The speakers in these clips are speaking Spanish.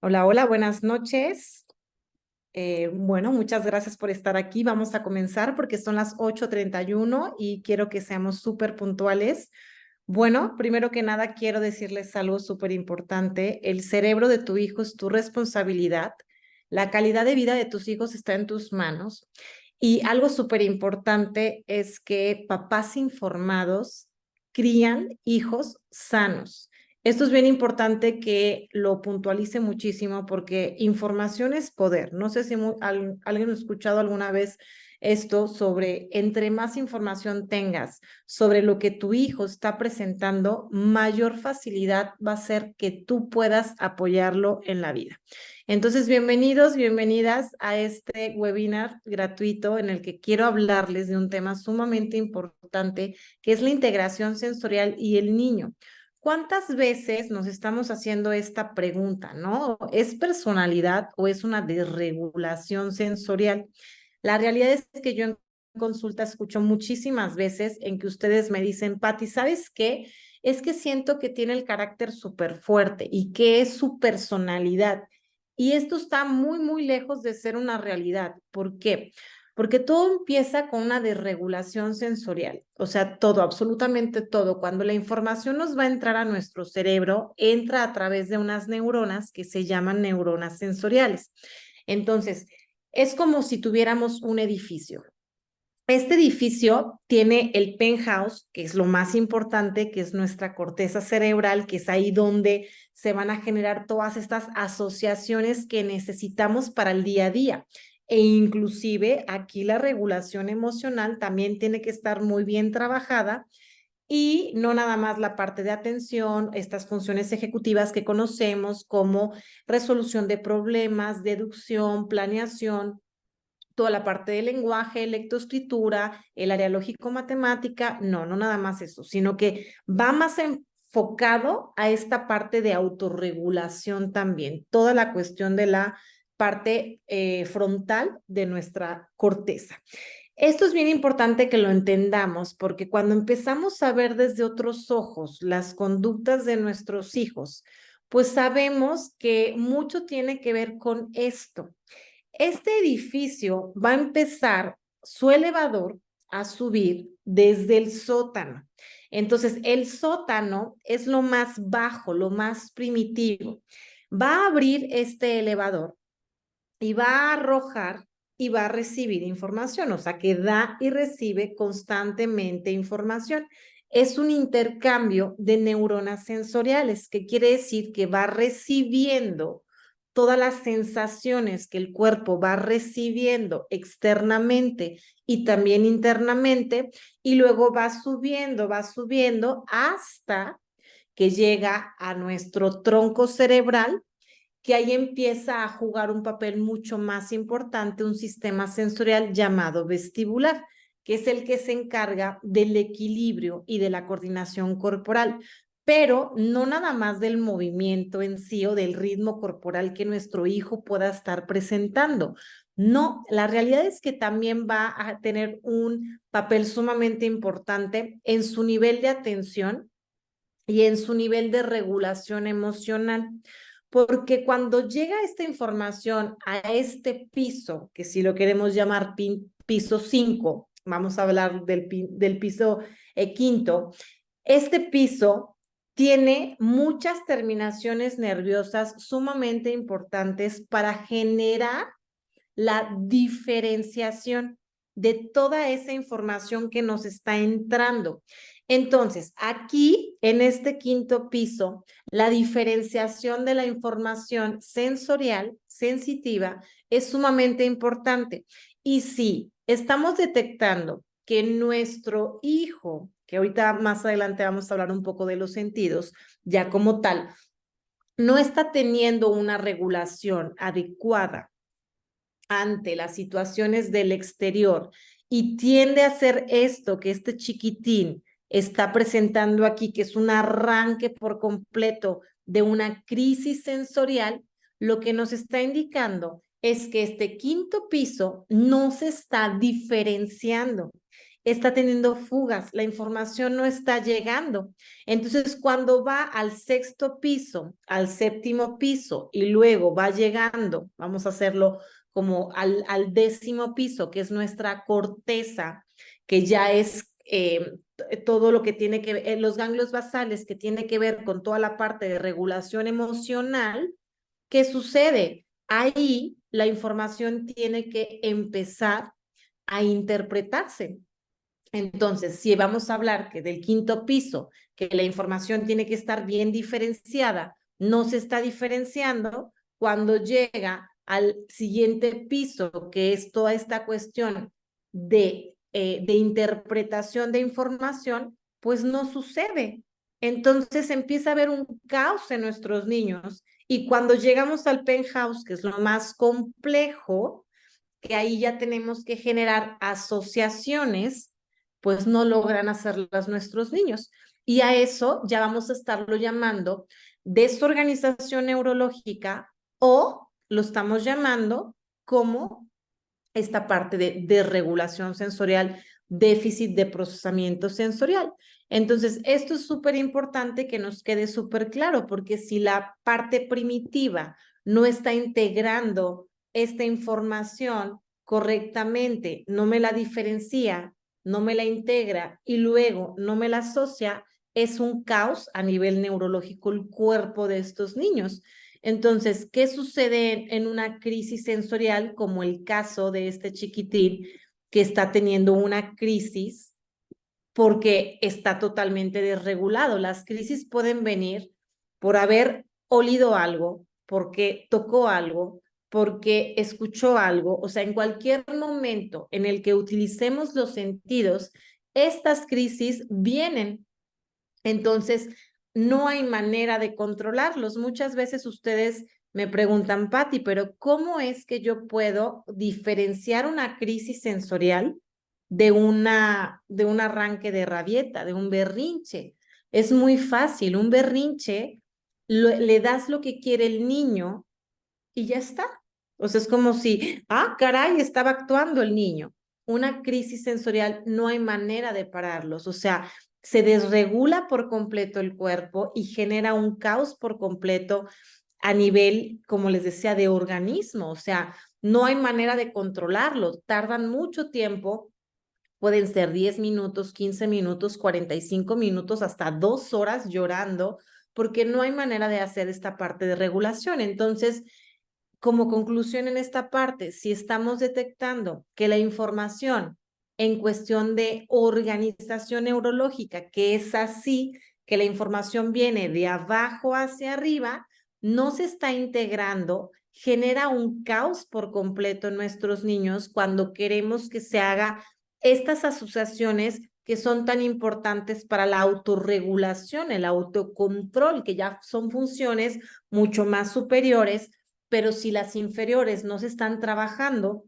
Hola, hola, buenas noches. Bueno, muchas gracias por estar aquí. Vamos a comenzar porque son las 8:31 y quiero que seamos súper puntuales. Bueno, primero que nada, quiero decirles algo súper importante. El cerebro de tu hijo es tu responsabilidad. La calidad de vida de tus hijos está en tus manos. Y algo súper importante es que papás informados crían hijos sanos. Esto es bien importante que lo puntualice muchísimo porque información es poder. No sé si alguien ha escuchado alguna vez esto sobre entre más información tengas sobre lo que tu hijo está presentando, mayor facilidad va a ser que tú puedas apoyarlo en la vida. Entonces, bienvenidos, bienvenidas a este webinar gratuito en el que quiero hablarles de un tema sumamente importante que es la integración sensorial y el niño. ¿Cuántas veces nos estamos haciendo esta pregunta, no? ¿Es personalidad o es una desregulación sensorial? La realidad es que yo en consulta escucho muchísimas veces en que ustedes me dicen, Pati, ¿sabes qué? Es que siento que tiene el carácter súper fuerte y que es su personalidad. Y esto está muy, muy lejos de ser una realidad. ¿Por qué? Porque todo empieza con una desregulación sensorial, o sea, todo, absolutamente todo. Cuando la información nos va a entrar a nuestro cerebro, entra a través de unas neuronas que se llaman neuronas sensoriales. Entonces, es como si tuviéramos un edificio. Este edificio tiene el penthouse, que es lo más importante, que es nuestra corteza cerebral, que es ahí donde se van a generar todas estas asociaciones que necesitamos para el día a día. E inclusive aquí la regulación emocional también tiene que estar muy bien trabajada y no nada más la parte de atención, estas funciones ejecutivas que conocemos como resolución de problemas, deducción, planeación, toda la parte de lenguaje, lectoescritura, el área lógico-matemática, no, no nada más eso, sino que va más enfocado a esta parte de autorregulación también, toda la cuestión de la parte frontal de nuestra corteza. Esto es bien importante que lo entendamos porque cuando empezamos a ver desde otros ojos las conductas de nuestros hijos, pues sabemos que mucho tiene que ver con esto. Este edificio va a empezar su elevador a subir desde el sótano. Entonces, el sótano es lo más bajo, lo más primitivo. Va a abrir este elevador y va a arrojar y va a recibir información, o sea que da y recibe constantemente información. Es un intercambio de neuronas sensoriales, que quiere decir que va recibiendo todas las sensaciones que el cuerpo va recibiendo externamente y también internamente, y luego va subiendo hasta que llega a nuestro tronco cerebral, que ahí empieza a jugar un papel mucho más importante un sistema sensorial llamado vestibular, que es el que se encarga del equilibrio y de la coordinación corporal, pero no nada más del movimiento en sí o del ritmo corporal que nuestro hijo pueda estar presentando. No, la realidad es que también va a tener un papel sumamente importante en su nivel de atención y en su nivel de regulación emocional. Porque cuando llega esta información a este piso, que si lo queremos llamar piso 5, vamos a hablar del piso quinto, este piso tiene muchas terminaciones nerviosas sumamente importantes para generar la diferenciación de toda esa información que nos está entrando. Entonces, aquí en este quinto piso, la diferenciación de la información sensorial, sensitiva, es sumamente importante. Y si estamos detectando que nuestro hijo, que ahorita más adelante vamos a hablar un poco de los sentidos, ya como tal, no está teniendo una regulación adecuada ante las situaciones del exterior y tiende a hacer esto que este chiquitín está presentando aquí, que es un arranque por completo de una crisis sensorial, lo que nos está indicando es que este quinto piso no se está diferenciando está teniendo fugas, la información no está llegando. Entonces, cuando va al sexto piso, al séptimo piso y luego va llegando, vamos a hacerlo como al décimo piso, que es nuestra corteza, que ya es todo lo que tiene que ver, los ganglios basales, que tiene que ver con toda la parte de regulación emocional. ¿Qué sucede? Ahí la información tiene que empezar a interpretarse. Entonces, si vamos a hablar que del quinto piso, que la información tiene que estar bien diferenciada, no se está diferenciando, cuando llega al siguiente piso, que es toda esta cuestión de interpretación de información, pues no sucede. Entonces empieza a haber un caos en nuestros niños y cuando llegamos al penthouse, que es lo más complejo, que ahí ya tenemos que generar asociaciones, pues no logran hacerlas nuestros niños. Y a eso ya vamos a estarlo llamando desorganización neurológica o lo estamos llamando como esta parte de regulación sensorial, déficit de procesamiento sensorial. Entonces, esto es súper importante que nos quede súper claro, porque si la parte primitiva no está integrando esta información correctamente, no me la diferencia, no me la integra y luego no me la asocia, es un caos a nivel neurológico el cuerpo de estos niños. Entonces, ¿qué sucede en una crisis sensorial como el caso de este chiquitín que está teniendo una crisis porque está totalmente desregulado? Las crisis pueden venir por haber olido algo, porque tocó algo, porque escuchó algo, o sea, en cualquier momento en el que utilicemos los sentidos, estas crisis vienen. Entonces, no hay manera de controlarlos. Muchas veces ustedes me preguntan, Patti, pero ¿cómo es que yo puedo diferenciar una crisis sensorial de un arranque de rabieta, de un berrinche? Es muy fácil. Un berrinche, le das lo que quiere el niño y ya está. O sea, es como si, caray, estaba actuando el niño. Una crisis sensorial no hay manera de pararlos. O sea, se desregula por completo el cuerpo y genera un caos por completo a nivel, como les decía, de organismo. O sea, no hay manera de controlarlos. Tardan mucho tiempo. Pueden ser 10 minutos, 15 minutos, 45 minutos, hasta 2 horas llorando, porque no hay manera de hacer esta parte de regulación. Entonces, como conclusión en esta parte, si estamos detectando que la información en cuestión de organización neurológica, que es así, que la información viene de abajo hacia arriba, no se está integrando, genera un caos por completo en nuestros niños cuando queremos que se haga estas asociaciones que son tan importantes para la autorregulación, el autocontrol, que ya son funciones mucho más superiores, pero si las inferiores no se están trabajando,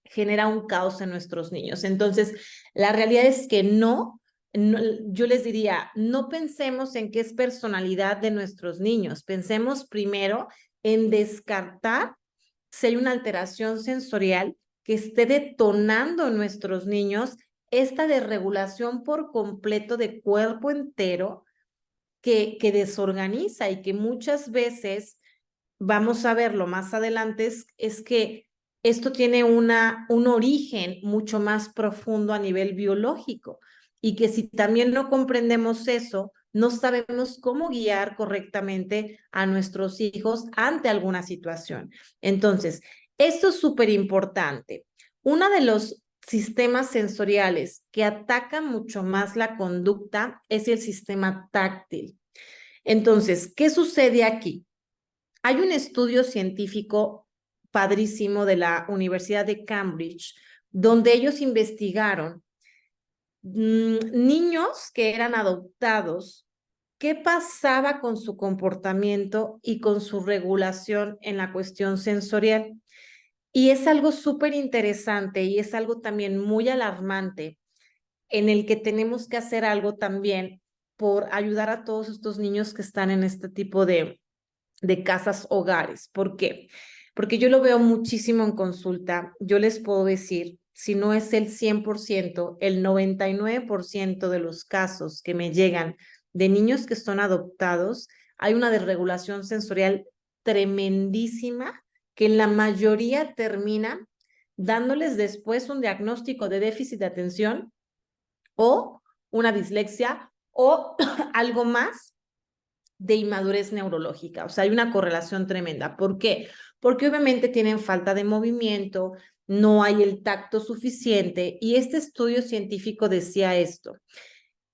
genera un caos en nuestros niños. Entonces, la realidad es que no, yo les diría, no pensemos en qué es personalidad de nuestros niños, pensemos primero en descartar si hay una alteración sensorial que esté detonando en nuestros niños esta desregulación por completo de cuerpo entero que desorganiza y que muchas veces vamos a verlo más adelante, es que esto tiene un origen mucho más profundo a nivel biológico y que si también no comprendemos eso, no sabemos cómo guiar correctamente a nuestros hijos ante alguna situación. Entonces, esto es súper importante. Uno de los sistemas sensoriales que atacan mucho más la conducta es el sistema táctil. Entonces, ¿qué sucede aquí? Hay un estudio científico padrísimo de la Universidad de Cambridge, donde ellos investigaron niños que eran adoptados, qué pasaba con su comportamiento y con su regulación en la cuestión sensorial. Y es algo súper interesante y es algo también muy alarmante en el que tenemos que hacer algo también por ayudar a todos estos niños que están en este tipo de casas hogares. ¿Por qué? Porque yo lo veo muchísimo en consulta. Yo les puedo decir si no es el 100%, el 99% de los casos que me llegan de niños que son adoptados, hay una desregulación sensorial tremendísima que en la mayoría termina dándoles después un diagnóstico de déficit de atención o una dislexia o algo más de inmadurez neurológica. O sea, hay una correlación tremenda. ¿Por qué? Porque obviamente tienen falta de movimiento, no hay el tacto suficiente y este estudio científico decía esto.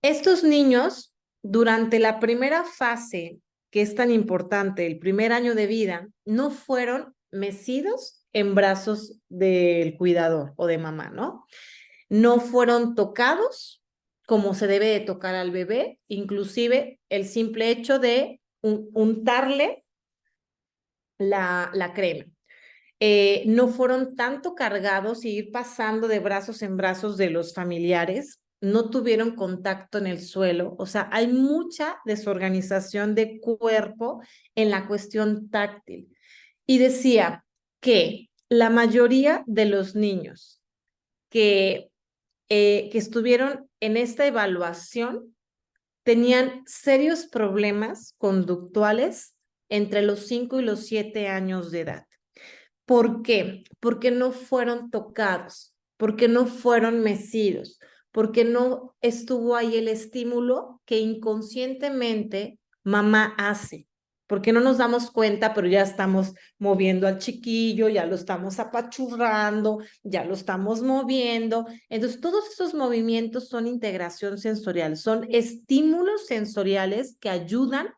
Estos niños, durante la primera fase, que es tan importante, el primer año de vida, no fueron mecidos en brazos del cuidador o de mamá, ¿no? No fueron tocados como se debe de tocar al bebé, inclusive el simple hecho de untarle la crema. No fueron tanto cargados y ir pasando de brazos en brazos de los familiares, no tuvieron contacto en el suelo, o sea, hay mucha desorganización de cuerpo en la cuestión táctil. Y decía que la mayoría de los niños que estuvieron en esta evaluación tenían serios problemas conductuales entre los 5 y los 7 años de edad. ¿Por qué? Porque no fueron tocados, porque no fueron mecidos, porque no estuvo ahí el estímulo que inconscientemente mamá hace. Porque no nos damos cuenta, pero ya estamos moviendo al chiquillo, ya lo estamos apachurrando, ya lo estamos moviendo. Entonces, todos esos movimientos son integración sensorial, son estímulos sensoriales que ayudan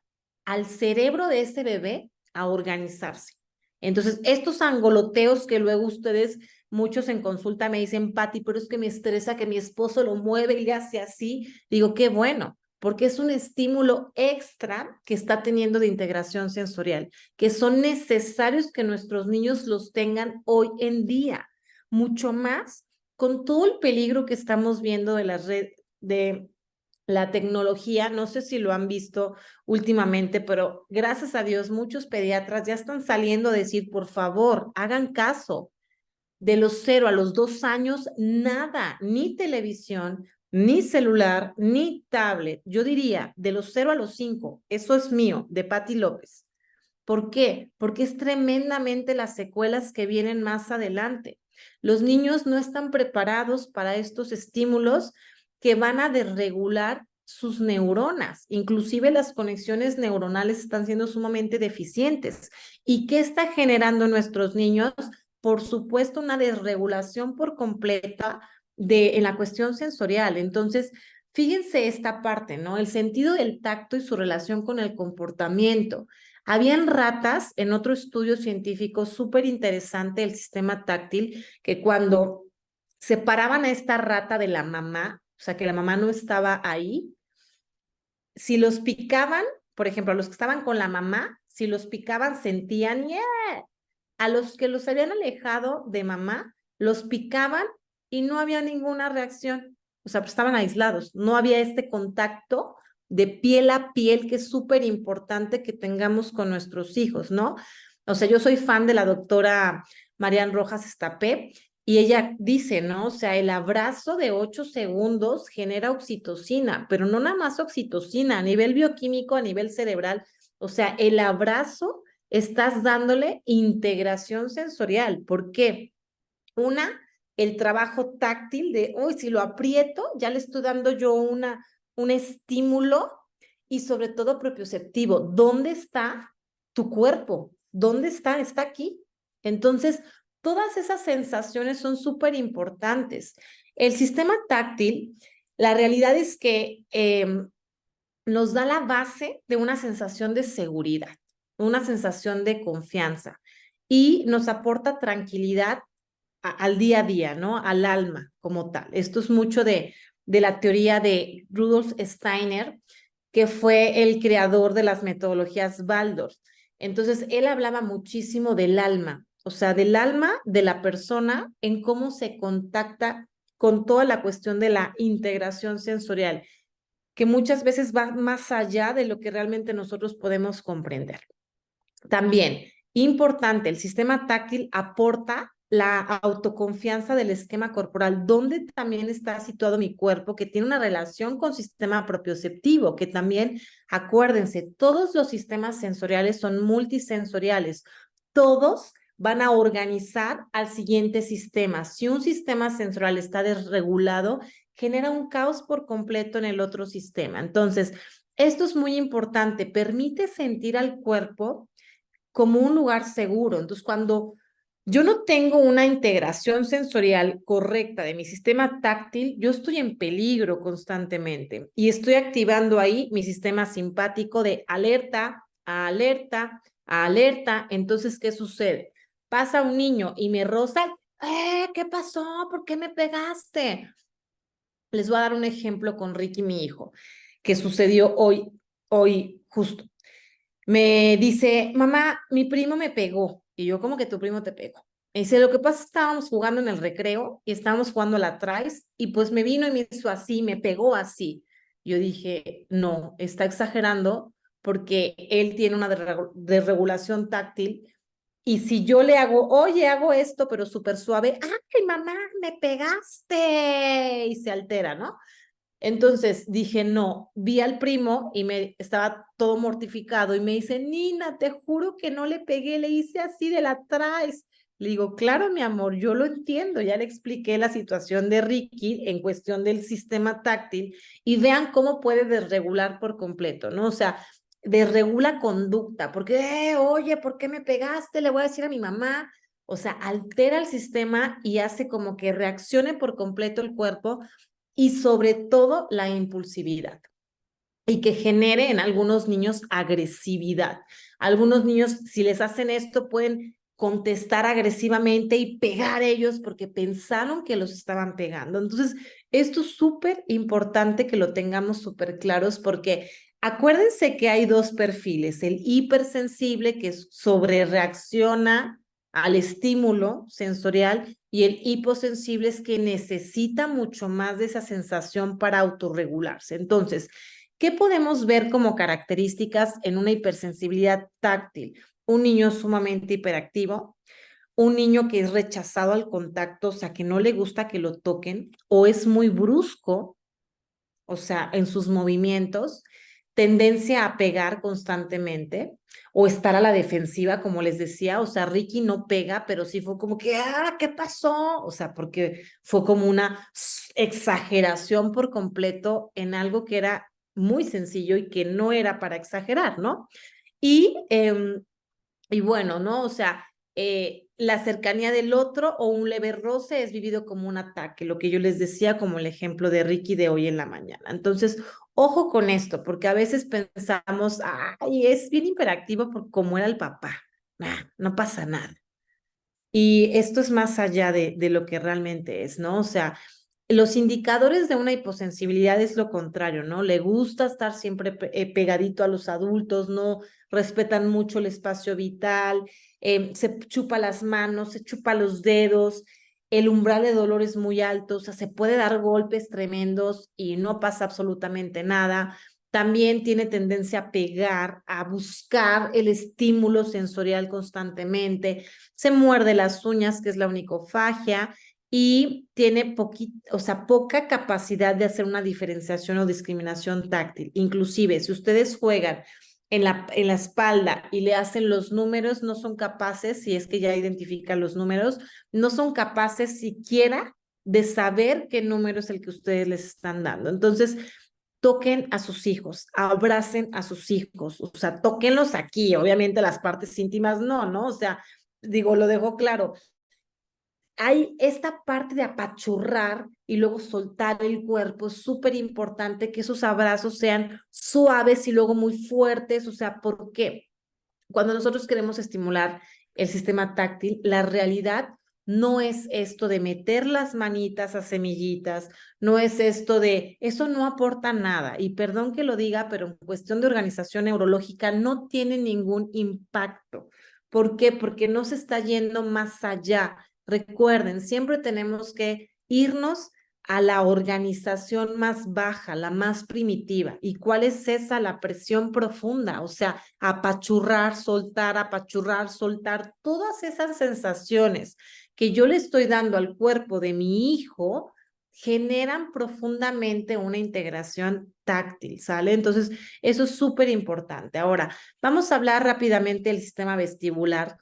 al cerebro de ese bebé a organizarse. Entonces, estos angoloteos que luego ustedes, muchos en consulta me dicen, Pati, pero es que me estresa que mi esposo lo mueve y le hace así. Digo, qué bueno, porque es un estímulo extra que está teniendo de integración sensorial, que son necesarios que nuestros niños los tengan hoy en día, mucho más con todo el peligro que estamos viendo de las redes, de la tecnología. No sé si lo han visto últimamente, pero gracias a Dios muchos pediatras ya están saliendo a decir, por favor, hagan caso. De los 0 a los 2 años, nada, ni televisión, ni celular, ni tablet. Yo diría, de los 0 a los 5, eso es mío, de Patti López. ¿Por qué? Porque es tremendamente las secuelas que vienen más adelante. Los niños no están preparados para estos estímulos que van a desregular sus neuronas. Inclusive las conexiones neuronales están siendo sumamente deficientes. ¿Y qué está generando en nuestros niños? Por supuesto, una desregulación por completa en la cuestión sensorial. Entonces, fíjense esta parte, ¿no? El sentido del tacto y su relación con el comportamiento. Habían ratas en otro estudio científico súper interesante del sistema táctil que cuando separaban a esta rata de la mamá, o sea que la mamá no estaba ahí, si los picaban, por ejemplo, a los que estaban con la mamá, si los picaban sentían, yeah. A los que los habían alejado de mamá, los picaban y no había ninguna reacción, o sea, pues estaban aislados, no había este contacto de piel a piel que es súper importante que tengamos con nuestros hijos, ¿no? O sea, yo soy fan de la doctora Marian Rojas Estapé y ella dice, ¿no? O sea, el abrazo de 8 segundos genera oxitocina, pero no nada más oxitocina, a nivel bioquímico, a nivel cerebral, o sea, el abrazo estás dándole integración sensorial. ¿Por qué? Una, el trabajo táctil de, uy, si lo aprieto, ya le estoy dando yo un estímulo y sobre todo propioceptivo. ¿Dónde está tu cuerpo? ¿Dónde está? Está aquí. Entonces, todas esas sensaciones son súper importantes. El sistema táctil, la realidad es que nos da la base de una sensación de seguridad, una sensación de confianza y nos aporta tranquilidad al día a día, ¿no? Al alma como tal. Esto es mucho de la teoría de Rudolf Steiner, que fue el creador de las metodologías Waldorf. Entonces, él hablaba muchísimo del alma, o sea, del alma de la persona en cómo se contacta con toda la cuestión de la integración sensorial, que muchas veces va más allá de lo que realmente nosotros podemos comprender. También, importante, el sistema táctil aporta la autoconfianza del esquema corporal, dónde también está situado mi cuerpo, que tiene una relación con sistema propioceptivo, que también, acuérdense, todos los sistemas sensoriales son multisensoriales, todos van a organizar al siguiente sistema. Si un sistema sensorial está desregulado, genera un caos por completo en el otro sistema. Entonces, esto es muy importante, permite sentir al cuerpo como un lugar seguro. Entonces, cuando yo no tengo una integración sensorial correcta de mi sistema táctil, yo estoy en peligro constantemente y estoy activando ahí mi sistema simpático de alerta, a alerta, a alerta. Entonces, ¿qué sucede? Pasa un niño y me roza, ¿qué pasó? ¿Por qué me pegaste? Les voy a dar un ejemplo con Ricky, mi hijo, que sucedió hoy justo. Me dice, mamá, mi primo me pegó. Y yo, ¿cómo que tu primo te pegó? Me dice, lo que pasa es que estábamos jugando en el recreo y estábamos jugando a la traes y pues me vino y me hizo así, me pegó así. Yo dije, no, está exagerando porque él tiene una desregulación táctil y si yo le hago, oye, hago esto, pero súper suave, ay, mamá, me pegaste y se altera, ¿no? Entonces dije, no, vi al primo y me estaba todo mortificado y me dice, Nina, te juro que no le pegué, le hice así de la atrás. Le digo, claro, mi amor, yo lo entiendo, ya le expliqué la situación de Ricky en cuestión del sistema táctil y vean cómo puede desregular por completo, ¿no? O sea, desregula conducta, porque, oye, ¿por qué me pegaste? Le voy a decir a mi mamá. O sea, altera el sistema y hace como que reaccione por completo el cuerpo y sobre todo la impulsividad y que genere en algunos niños agresividad. Algunos niños, si les hacen esto, pueden contestar agresivamente y pegar ellos porque pensaron que los estaban pegando. Entonces, esto es súper importante que lo tengamos súper claros porque acuérdense que hay dos perfiles, el hipersensible que sobre reacciona al estímulo sensorial y el hiposensible es que necesita mucho más de esa sensación para autorregularse. Entonces, ¿qué podemos ver como características en una hipersensibilidad táctil? Un niño sumamente hiperactivo, un niño que es rechazado al contacto, o sea, que no le gusta que lo toquen, o es muy brusco, o sea, en sus movimientos, tendencia a pegar constantemente o estar a la defensiva, como les decía, o sea, Ricky no pega, pero sí fue como que, ¿qué pasó? O sea, porque fue como una exageración por completo en algo que era muy sencillo y que no era para exagerar, ¿no? Y y bueno, ¿no? O sea, la cercanía del otro o un leve roce es vivido como un ataque, lo que yo les decía como el ejemplo de Ricky de hoy en la mañana. Entonces, ojo con esto, porque a veces pensamos, ay, es bien hiperactivo por cómo era el papá. No pasa nada. Y esto es más allá de lo que realmente es, ¿no? O sea, los indicadores de una hiposensibilidad es lo contrario, ¿no? Le gusta estar siempre pegadito a los adultos, no respetan mucho el espacio vital, se chupa las manos, se chupa los dedos, el umbral de dolor es muy alto, o sea, se puede dar golpes tremendos y no pasa absolutamente nada. También tiene tendencia a pegar, a buscar el estímulo sensorial constantemente, se muerde las uñas, que es la onicofagia, y tiene o sea, poca capacidad de hacer una diferenciación o discriminación táctil. Inclusive, si ustedes juegan en la espalda y le hacen los números, no son capaces, si es que ya identifican los números, no son capaces siquiera de saber qué número es el que ustedes les están dando. Entonces, toquen a sus hijos, abracen a sus hijos, o sea, tóquenlos aquí, obviamente las partes íntimas no, ¿no? O sea, digo, lo dejo claro, hay esta parte de apachurrar y luego soltar el cuerpo. Es súper importante que esos abrazos sean suaves y luego muy fuertes. O sea, ¿por qué? Cuando nosotros queremos estimular el sistema táctil, la realidad no es esto de meter las manitas a semillitas, no es esto de, eso no aporta nada. Y perdón que lo diga, pero en cuestión de organización neurológica no tiene ningún impacto. ¿Por qué? Porque no se está yendo más allá. Recuerden, siempre tenemos que irnos a la organización más baja, la más primitiva. ¿Y cuál es esa? La presión profunda, o sea, apachurrar, soltar, todas esas sensaciones que yo le estoy dando al cuerpo de mi hijo generan profundamente una integración táctil, ¿sale? Entonces, eso es súper importante. Ahora, vamos a hablar rápidamente del sistema vestibular.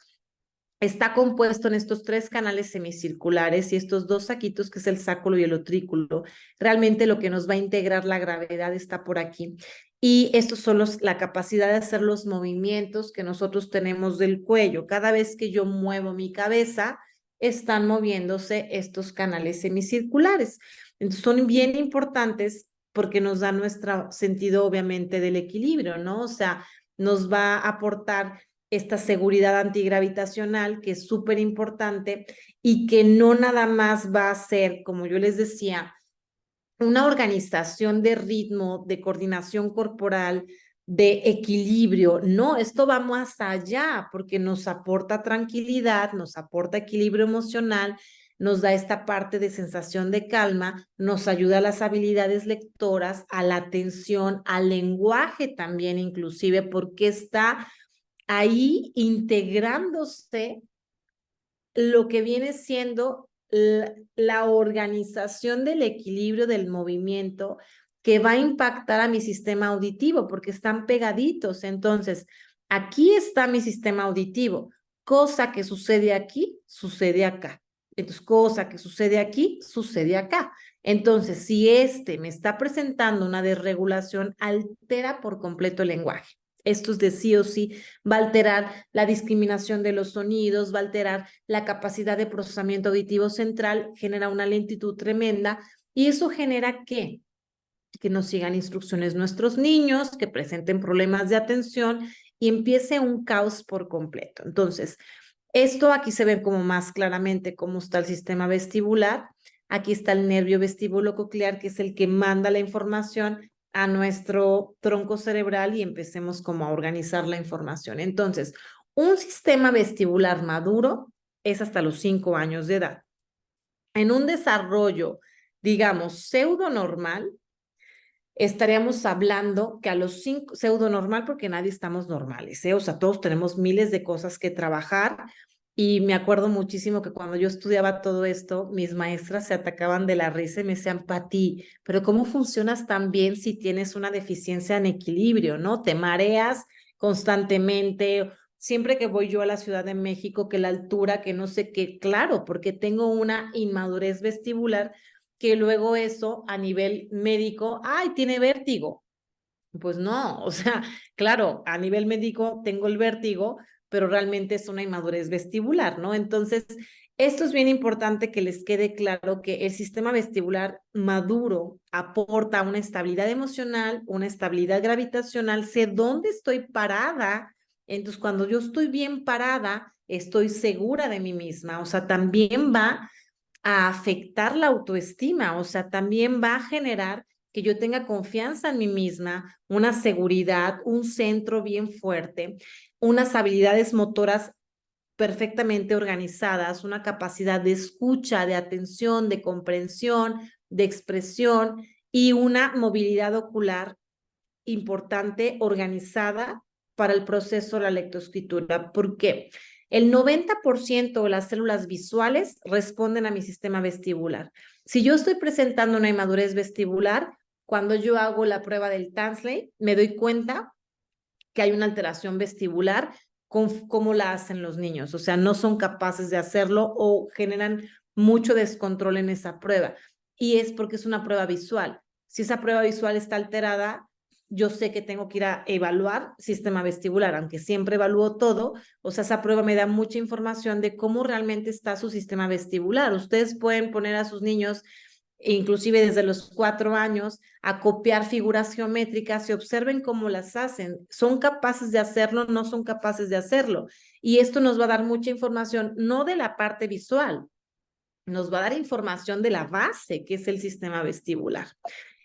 Está compuesto en estos 3 canales semicirculares y estos 2 saquitos, que es el sáculo y el utrículo. Realmente lo que nos va a integrar la gravedad está por aquí. Y estos son la capacidad de hacer los movimientos que nosotros tenemos del cuello. Cada vez que yo muevo mi cabeza, están moviéndose estos canales semicirculares. Entonces, son bien importantes porque nos da nuestro sentido, obviamente, del equilibrio, ¿no? O sea, nos va a aportar esta seguridad antigravitacional, que es súper importante y que no nada más va a ser, como yo les decía, una organización de ritmo, de coordinación corporal, de equilibrio. No, esto va más allá porque nos aporta tranquilidad, nos aporta equilibrio emocional, nos da esta parte de sensación de calma, nos ayuda a las habilidades lectoras, a la atención, al lenguaje también inclusive, porque está ahí integrándose lo que viene siendo la organización del equilibrio del movimiento, que va a impactar a mi sistema auditivo porque están pegaditos. Entonces, aquí está mi sistema auditivo. Cosa que sucede aquí, sucede acá. Entonces, cosa que sucede aquí, sucede acá. Entonces, si me está presentando una desregulación, altera por completo el lenguaje. Esto es de sí o sí, va a alterar la discriminación de los sonidos, va a alterar la capacidad de procesamiento auditivo central, genera una lentitud tremenda y eso genera ¿qué? Que nos sigan instrucciones nuestros niños, que presenten problemas de atención y empiece un caos por completo. Entonces, esto aquí se ve como más claramente cómo está el sistema vestibular. Aquí está el nervio vestíbulo-coclear, que es el que manda la información a nuestro tronco cerebral y empecemos como a organizar la información. Entonces, un sistema vestibular maduro es hasta los 5 años de edad. En un desarrollo, digamos, pseudo normal, estaríamos hablando que a los 5, pseudo normal porque nadie estamos normales, ¿eh? O sea, todos tenemos miles de cosas que trabajar y me acuerdo muchísimo que cuando yo estudiaba todo esto, mis maestras se atacaban de la risa y me decían, Pati, pero ¿cómo funcionas tan bien si tienes una deficiencia en equilibrio, ¿no? Te mareas constantemente. Siempre que voy yo a la Ciudad de México, que la altura, que no sé qué, claro, porque tengo una inmadurez vestibular que luego eso a nivel médico, ay, tiene vértigo. Pues no, o sea, claro, a nivel médico tengo el vértigo, pero realmente es una inmadurez vestibular, ¿no? Entonces, esto es bien importante que les quede claro que el sistema vestibular maduro aporta una estabilidad emocional, una estabilidad gravitacional, sé dónde estoy parada. Entonces, cuando yo estoy bien parada, estoy segura de mí misma, o sea, también va a afectar la autoestima, o sea, también va a generar que yo tenga confianza en mí misma, una seguridad, un centro bien fuerte, unas habilidades motoras perfectamente organizadas, una capacidad de escucha, de atención, de comprensión, de expresión y una movilidad ocular importante, organizada para el proceso de la lectoescritura. ¿Por qué? El 90% de las células visuales responden a mi sistema vestibular. Si yo estoy presentando una inmadurez vestibular, cuando yo hago la prueba del Tansley, me doy cuenta que hay una alteración vestibular con cómo la hacen los niños. O sea, no son capaces de hacerlo o generan mucho descontrol en esa prueba. Y es porque es una prueba visual. Si esa prueba visual está alterada, yo sé que tengo que ir a evaluar sistema vestibular, aunque siempre evalúo todo. O sea, esa prueba me da mucha información de cómo realmente está su sistema vestibular. Ustedes pueden poner a sus niños inclusive desde los 4 años, a copiar figuras geométricas y observen cómo las hacen. ¿Son capaces de hacerlo? No son capaces de hacerlo. Y esto nos va a dar mucha información, no de la parte visual, nos va a dar información de la base, que es el sistema vestibular.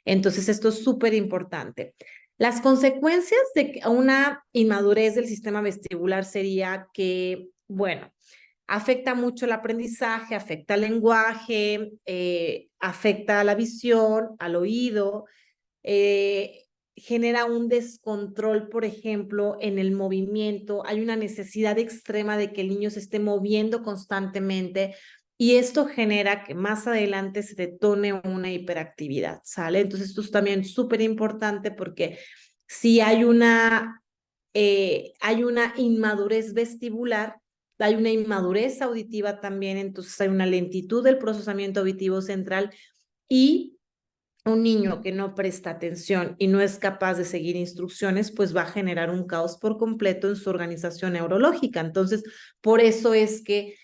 Entonces, esto es súper importante. Las consecuencias de una inmadurez del sistema vestibular sería que, bueno, afecta mucho el aprendizaje, afecta el lenguaje, afecta a la visión, al oído, genera un descontrol, por ejemplo, en el movimiento. Hay una necesidad extrema de que el niño se esté moviendo constantemente y esto genera que más adelante se detone una hiperactividad, ¿sale? Entonces esto es también súper importante porque si hay una inmadurez vestibular, hay una inmadurez auditiva también, entonces hay una lentitud del procesamiento auditivo central y un niño que no presta atención y no es capaz de seguir instrucciones, pues va a generar un caos por completo en su organización neurológica. Entonces, por eso es que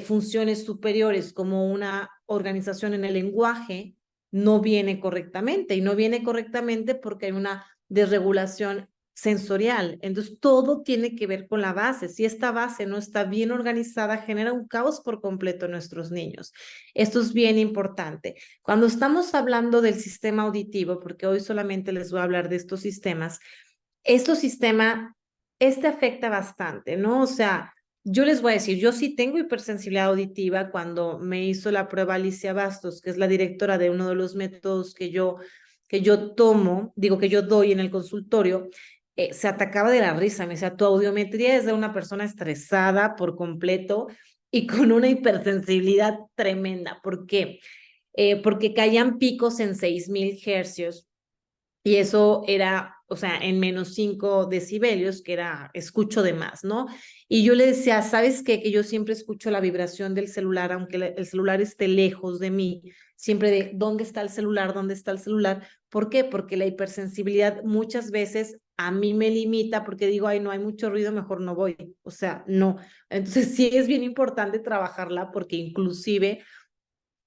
funciones superiores como una organización en el lenguaje no viene correctamente y no viene correctamente porque hay una desregulación sensorial. Entonces, todo tiene que ver con la base. Si esta base no está bien organizada, genera un caos por completo en nuestros niños. Esto es bien importante. Cuando estamos hablando del sistema auditivo, porque hoy solamente les voy a hablar de estos sistemas, este afecta bastante, ¿no? O sea, yo les voy a decir, yo sí tengo hipersensibilidad auditiva. Cuando me hizo la prueba Alicia Bastos, que es la directora de uno de los métodos que yo doy en el consultorio, se atacaba de la risa. Me decía, tu audiometría es de una persona estresada por completo y con una hipersensibilidad tremenda. ¿Por qué? Porque caían picos en 6,000 hercios y eso era, o sea, en menos 5 decibelios, que era, escucho de más, ¿no? Y yo le decía, ¿sabes qué? Que yo siempre escucho la vibración del celular, aunque el celular esté lejos de mí, siempre de, ¿dónde está el celular? ¿Dónde está el celular? ¿Por qué? Porque la hipersensibilidad muchas veces a mí me limita porque digo, ay, no hay mucho ruido, mejor no voy. O sea, no. Entonces sí es bien importante trabajarla porque inclusive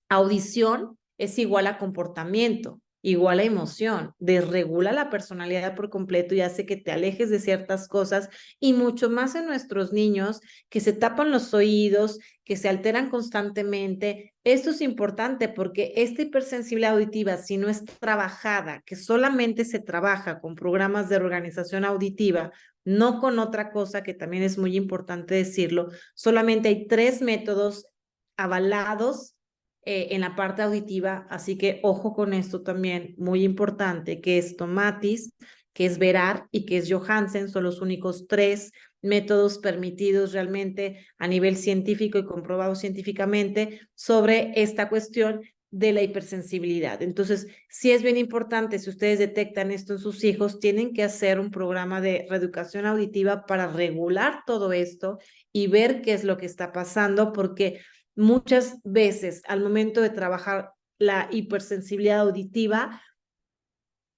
audición es igual a comportamiento, igual a emoción, desregula la personalidad por completo y hace que te alejes de ciertas cosas y mucho más en nuestros niños que se tapan los oídos, que se alteran constantemente. Esto es importante porque esta hipersensibilidad auditiva, si no es trabajada, que solamente se trabaja con programas de organización auditiva, no con otra cosa, que también es muy importante decirlo, solamente hay 3 métodos avalados en la parte auditiva, así que ojo con esto también, muy importante, que es Tomatis, que es Verar y que es Johansen, son los únicos 3 métodos permitidos realmente a nivel científico y comprobados científicamente sobre esta cuestión de la hipersensibilidad. Entonces, sí es bien importante, si ustedes detectan esto en sus hijos, tienen que hacer un programa de reeducación auditiva para regular todo esto y ver qué es lo que está pasando, porque muchas veces al momento de trabajar la hipersensibilidad auditiva,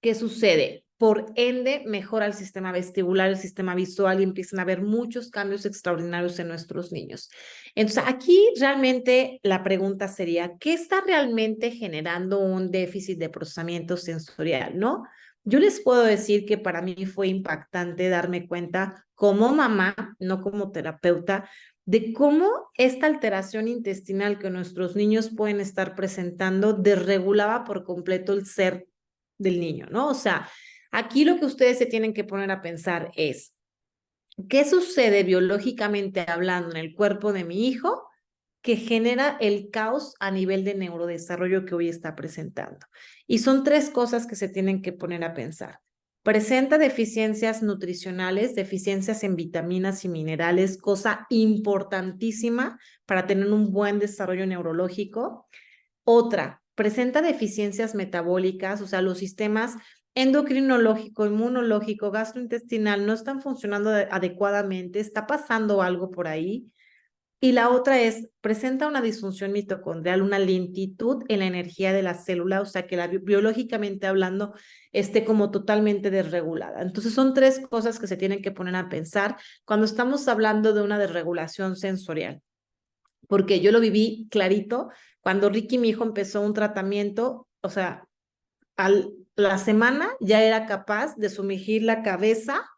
¿qué sucede? Por ende, mejora el sistema vestibular, el sistema visual y empiezan a haber muchos cambios extraordinarios en nuestros niños. Entonces, aquí realmente la pregunta sería, ¿qué está realmente generando un déficit de procesamiento sensorial, no? Yo les puedo decir que para mí fue impactante darme cuenta como mamá, no como terapeuta, de cómo esta alteración intestinal que nuestros niños pueden estar presentando desregulaba por completo el ser del niño, ¿no? O sea, aquí lo que ustedes se tienen que poner a pensar es, ¿qué sucede biológicamente hablando en el cuerpo de mi hijo que genera el caos a nivel de neurodesarrollo que hoy está presentando? Y son 3 cosas que se tienen que poner a pensar. Presenta deficiencias nutricionales, deficiencias en vitaminas y minerales, cosa importantísima para tener un buen desarrollo neurológico. Otra, presenta deficiencias metabólicas, o sea, los sistemas endocrinológico, inmunológico, gastrointestinal no están funcionando adecuadamente, está pasando algo por ahí. Y la otra es, presenta una disfunción mitocondrial, una lentitud en la energía de la célula, o sea, que biológicamente hablando esté como totalmente desregulada. Entonces son 3 cosas que se tienen que poner a pensar cuando estamos hablando de una desregulación sensorial, porque yo lo viví clarito cuando Ricky, mi hijo, empezó un tratamiento. O sea, la semana ya era capaz de sumergir la cabeza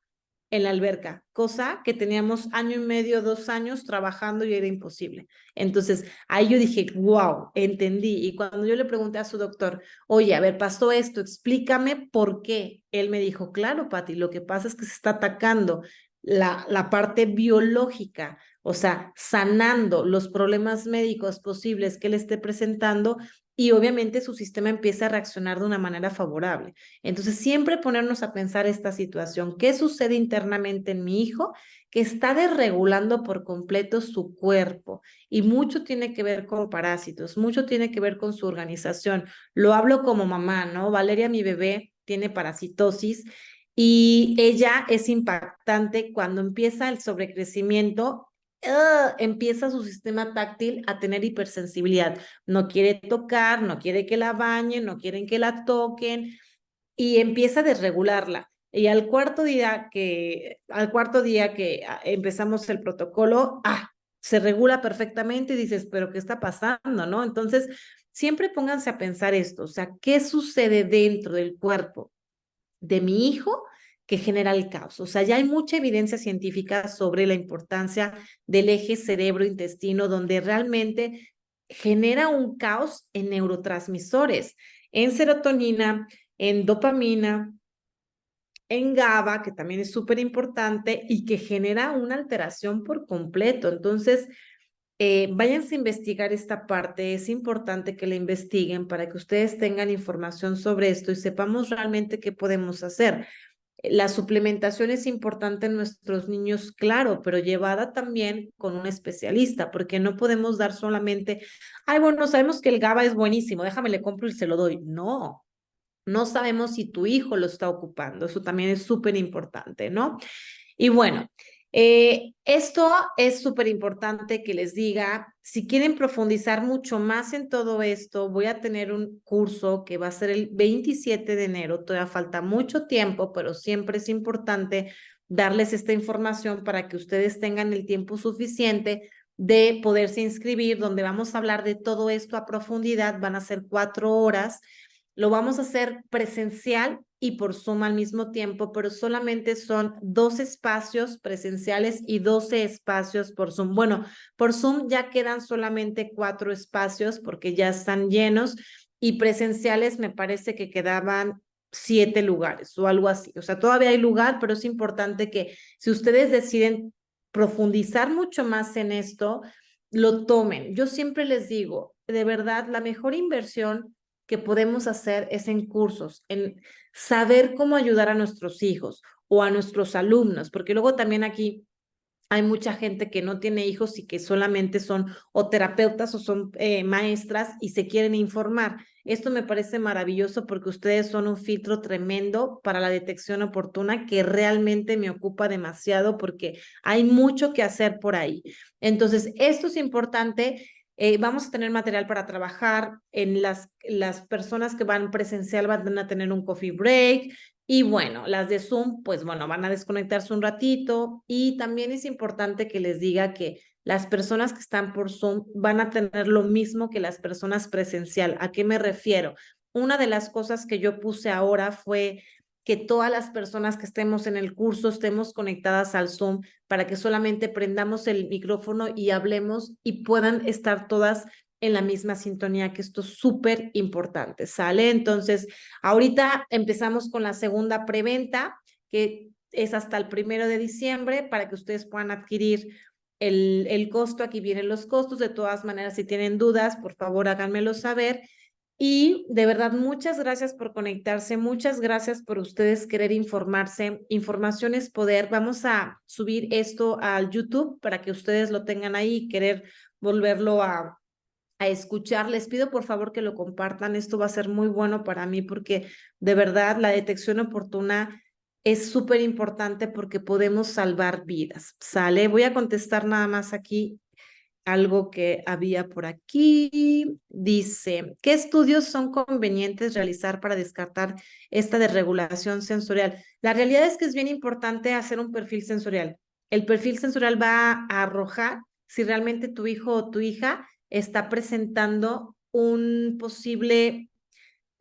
en la alberca, cosa que teníamos 1 año y medio, 2 años trabajando y era imposible. Entonces, ahí yo dije, wow, entendí. Y cuando yo le pregunté a su doctor, oye, a ver, pasó esto, explícame por qué. Él me dijo, claro, Pati, lo que pasa es que se está atacando la parte biológica, o sea, sanando los problemas médicos posibles que él esté presentando y obviamente su sistema empieza a reaccionar de una manera favorable. Entonces, siempre ponernos a pensar esta situación, ¿qué sucede internamente en mi hijo que está desregulando por completo su cuerpo? Y mucho tiene que ver con parásitos, mucho tiene que ver con su organización. Lo hablo como mamá, ¿no? Valeria, mi bebé, tiene parasitosis y ella es impactante cuando empieza el sobrecrecimiento. Empieza su sistema táctil a tener hipersensibilidad. No quiere tocar, no quiere que la bañen, no quieren que la toquen y empieza a desregularla. Y al cuarto día que empezamos el protocolo, se regula perfectamente y dices, pero ¿qué está pasando, no? Entonces, siempre pónganse a pensar esto, o sea, ¿qué sucede dentro del cuerpo de mi hijo que genera el caos? O sea, ya hay mucha evidencia científica sobre la importancia del eje cerebro-intestino, donde realmente genera un caos en neurotransmisores, en serotonina, en dopamina, en GABA, que también es súper importante y que genera una alteración por completo. Entonces, váyanse a investigar esta parte. Es importante que la investiguen para que ustedes tengan información sobre esto y sepamos realmente qué podemos hacer. La suplementación es importante en nuestros niños, claro, pero llevada también con un especialista, porque no podemos dar solamente, ay, bueno, sabemos que el GABA es buenísimo, déjame le compro y se lo doy. No, no sabemos si tu hijo lo está ocupando. Eso también es súper importante, ¿no? Y bueno, esto es súper importante que les diga, si quieren profundizar mucho más en todo esto, voy a tener un curso que va a ser el 27 de enero, todavía falta mucho tiempo, pero siempre es importante darles esta información para que ustedes tengan el tiempo suficiente de poderse inscribir, donde vamos a hablar de todo esto a profundidad. Van a ser 4 horas. Lo vamos a hacer presencial y por Zoom al mismo tiempo, pero solamente son 2 espacios presenciales y 12 espacios por Zoom. Bueno, por Zoom ya quedan solamente 4 espacios porque ya están llenos, y presenciales me parece que quedaban 7 lugares o algo así. O sea, todavía hay lugar, pero es importante que si ustedes deciden profundizar mucho más en esto, lo tomen. Yo siempre les digo, de verdad, la mejor inversión que podemos hacer es en cursos, en saber cómo ayudar a nuestros hijos o a nuestros alumnos, porque luego también aquí hay mucha gente que no tiene hijos y que solamente son o terapeutas o son maestras y se quieren informar. Esto me parece maravilloso porque ustedes son un filtro tremendo para la detección oportuna, que realmente me ocupa demasiado porque hay mucho que hacer por ahí. Entonces, esto es importante. Vamos a tener material para trabajar. En las personas que van presencial van a tener un coffee break. Y bueno, las de Zoom, pues bueno, van a desconectarse un ratito, y también es importante que les diga que las personas que están por Zoom van a tener lo mismo que las personas presencial. ¿A qué me refiero? Una de las cosas que yo puse ahora fue que todas las personas que estemos en el curso estemos conectadas al Zoom para que solamente prendamos el micrófono y hablemos y puedan estar todas en la misma sintonía, que esto es súper importante, ¿sale? Entonces, ahorita empezamos con la segunda preventa, que es hasta el 1 de diciembre, para que ustedes puedan adquirir el costo. Aquí vienen los costos. De todas maneras, si tienen dudas, por favor, háganmelo saber. Y de verdad, muchas gracias por conectarse, muchas gracias por ustedes querer informarse. Información es poder. Vamos a subir esto al YouTube para que ustedes lo tengan ahí y querer volverlo a escuchar. Les pido por favor que lo compartan. Esto va a ser muy bueno para mí porque de verdad la detección oportuna es súper importante porque podemos salvar vidas. ¿Sale? Voy a contestar nada más aquí algo que había por aquí. Dice, ¿qué estudios son convenientes realizar para descartar esta desregulación sensorial? La realidad es que es bien importante hacer un perfil sensorial. El perfil sensorial va a arrojar si realmente tu hijo o tu hija está presentando una posible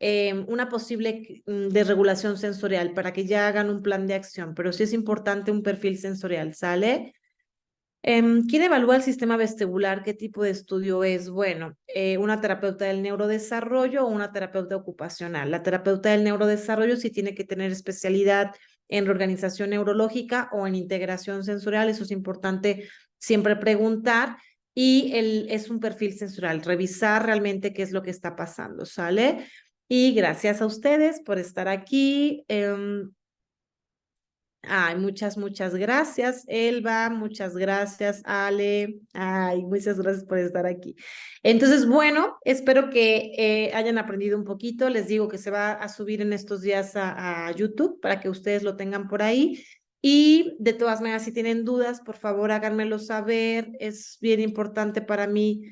desregulación sensorial, para que ya hagan un plan de acción. Pero sí es importante un perfil sensorial, ¿sale? ¿Quién evalúa el sistema vestibular? ¿Qué tipo de estudio es? Bueno, una terapeuta del neurodesarrollo o una terapeuta ocupacional. La terapeuta del neurodesarrollo sí tiene que tener especialidad en reorganización neurológica o en integración sensorial. Eso es importante siempre preguntar. y es un perfil censural, revisar realmente qué es lo que está pasando, ¿sale? Y gracias a ustedes por estar aquí. Ay, muchas gracias, Elba, muchas gracias, Ale. Ay, muchas gracias por estar aquí. Entonces, bueno, espero que hayan aprendido un poquito. Les digo que se va a subir en estos días a YouTube para que ustedes lo tengan por ahí. Y de todas maneras, si tienen dudas, por favor, háganmelo saber. Es bien importante para mí,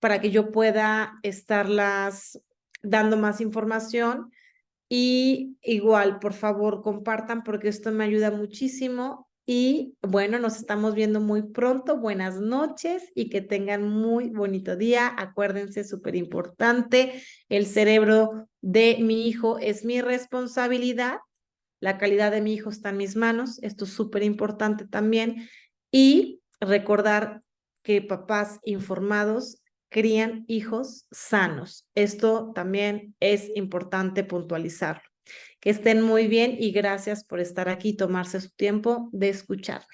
para que yo pueda estarlas dando más información. Y igual, por favor, compartan porque esto me ayuda muchísimo. Y bueno, nos estamos viendo muy pronto. Buenas noches y que tengan muy bonito día. Acuérdense, súper importante, el cerebro de mi hijo es mi responsabilidad. La calidad de mi hijo está en mis manos. Esto es súper importante también. Y recordar que papás informados crían hijos sanos. Esto también es importante puntualizarlo. Que estén muy bien y gracias por estar aquí y tomarse su tiempo de escucharme.